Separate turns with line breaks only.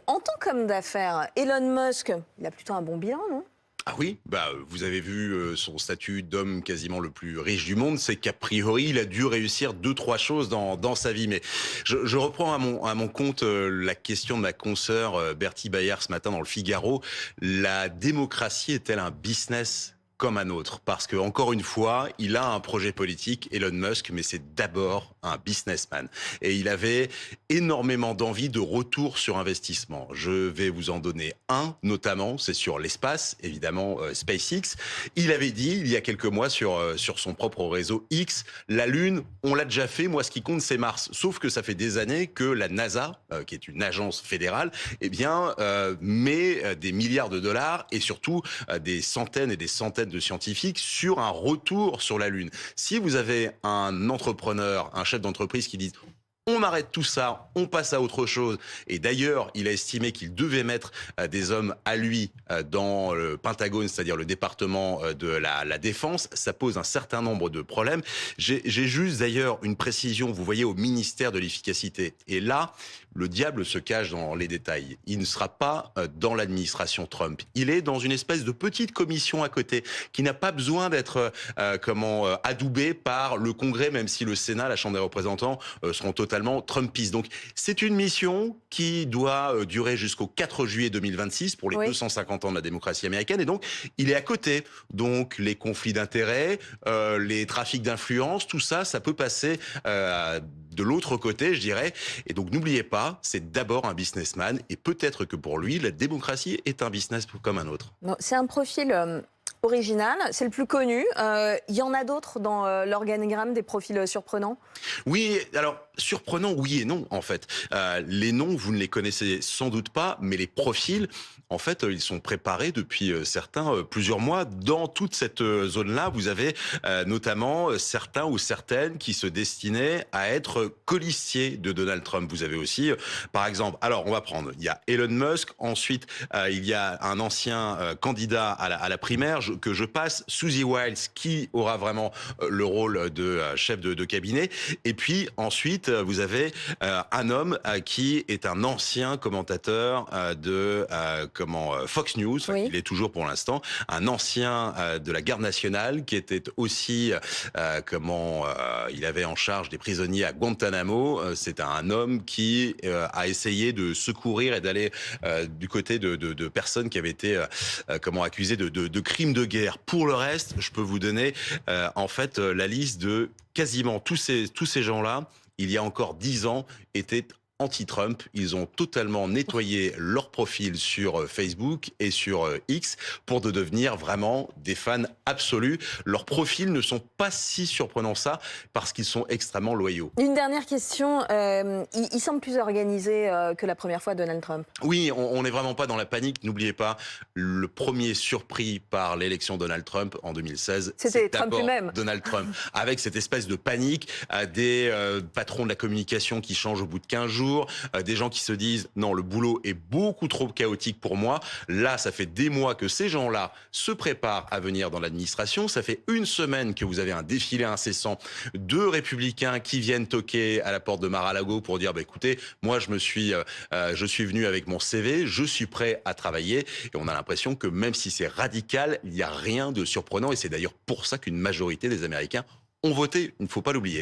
en tant qu'homme d'affaires, Elon Musk, il a plutôt un bon bilan, non?
Ah oui, vous avez vu son statut d'homme quasiment le plus riche du monde, c'est qu'a priori, il a dû réussir deux, trois choses dans sa vie. Mais je reprends à mon compte la question de ma consoeur Bertie Bayard ce matin dans le Figaro. La démocratie est-elle un business comme un autre? Parce que, encore une fois, il a un projet politique, Elon Musk, mais c'est d'abord un businessman. Et il avait énormément d'envie de retour sur investissement. Je vais vous en donner un, notamment, c'est sur l'espace, évidemment, SpaceX. Il avait dit, il y a quelques mois, sur son propre réseau X, la Lune, on l'a déjà fait, moi, ce qui compte, c'est Mars. Sauf que ça fait des années que la NASA, qui est une agence fédérale, eh bien, met des milliards de dollars et surtout des centaines et des centaines de scientifiques sur un retour sur la Lune. Si vous avez un entrepreneur, un chef d'entreprise qui dit on arrête tout ça, on passe à autre chose. Et d'ailleurs, il a estimé qu'il devait mettre des hommes à lui dans le Pentagone, c'est-à-dire le département de la défense. Ça pose un certain nombre de problèmes. J'ai juste d'ailleurs une précision, vous voyez, au ministère de l'efficacité. Et là, le diable se cache dans les détails. Il ne sera pas dans l'administration Trump. Il est dans une espèce de petite commission à côté qui n'a pas besoin d'être adoubée par le Congrès, même si le Sénat, la Chambre des représentants, seront totalement trumpistes. Donc c'est une mission qui doit durer jusqu'au 4 juillet 2026 pour les 250 ans de la démocratie américaine. Et donc il est à côté. Donc les conflits d'intérêts, les trafics d'influence, tout ça, ça peut passer de l'autre côté, je dirais. Et donc n'oubliez pas, c'est d'abord un businessman et peut-être que pour lui, la démocratie est un business comme un autre.
Bon, c'est un profil original, c'est le plus connu. Il y en a d'autres dans l'organigramme, des profils surprenants?
Oui, alors surprenant, oui et non, en fait. Les noms, vous ne les connaissez sans doute pas, mais les profils, en fait, ils sont préparés depuis certains plusieurs mois. Dans toute cette zone-là, vous avez notamment certains ou certaines qui se destinaient à être colistiers de Donald Trump. Vous avez aussi, par exemple, alors on va prendre, il y a Elon Musk, ensuite il y a un ancien candidat à la primaire que je passe, Suzy Wiles, qui aura vraiment le rôle de chef de cabinet. Et puis ensuite, vous avez un homme qui est un ancien commentateur de Fox News. Oui. Il est toujours pour l'instant un ancien de la garde nationale qui était aussi il avait en charge des prisonniers à Guantanamo. C'est un homme qui a essayé de secourir et d'aller du côté de personnes qui avaient été accusées de crimes de guerre. Pour le reste, je peux vous donner en fait la liste de quasiment tous ces gens-là, il y a encore 10 ans, étaient anti-Trump. Ils ont totalement nettoyé leur profil sur Facebook et sur X pour devenir vraiment des fans absolus. Leurs profils ne sont pas si surprenants ça parce qu'ils sont extrêmement loyaux.
Une dernière question. Il semble plus organisé que la première fois, Donald Trump.
Oui, on n'est vraiment pas dans la panique. N'oubliez pas, le premier surpris par l'élection Donald Trump en 2016,
c'était Trump lui-même.
Donald Trump, avec cette espèce de panique, des patrons de la communication qui changent au bout de 15 jours, des gens qui se disent non, le boulot est beaucoup trop chaotique pour moi. Là, ça fait des mois que ces gens-là se préparent à venir dans l'administration. Ça fait une semaine que vous avez un défilé incessant de républicains qui viennent toquer à la porte de Mar-a-Lago pour dire écoutez, moi je suis venu avec mon CV, je suis prêt à travailler. Et on a l'impression que même si c'est radical, il n'y a rien de surprenant. Et c'est d'ailleurs pour ça qu'une majorité des Américains ont voté. Il ne faut pas l'oublier.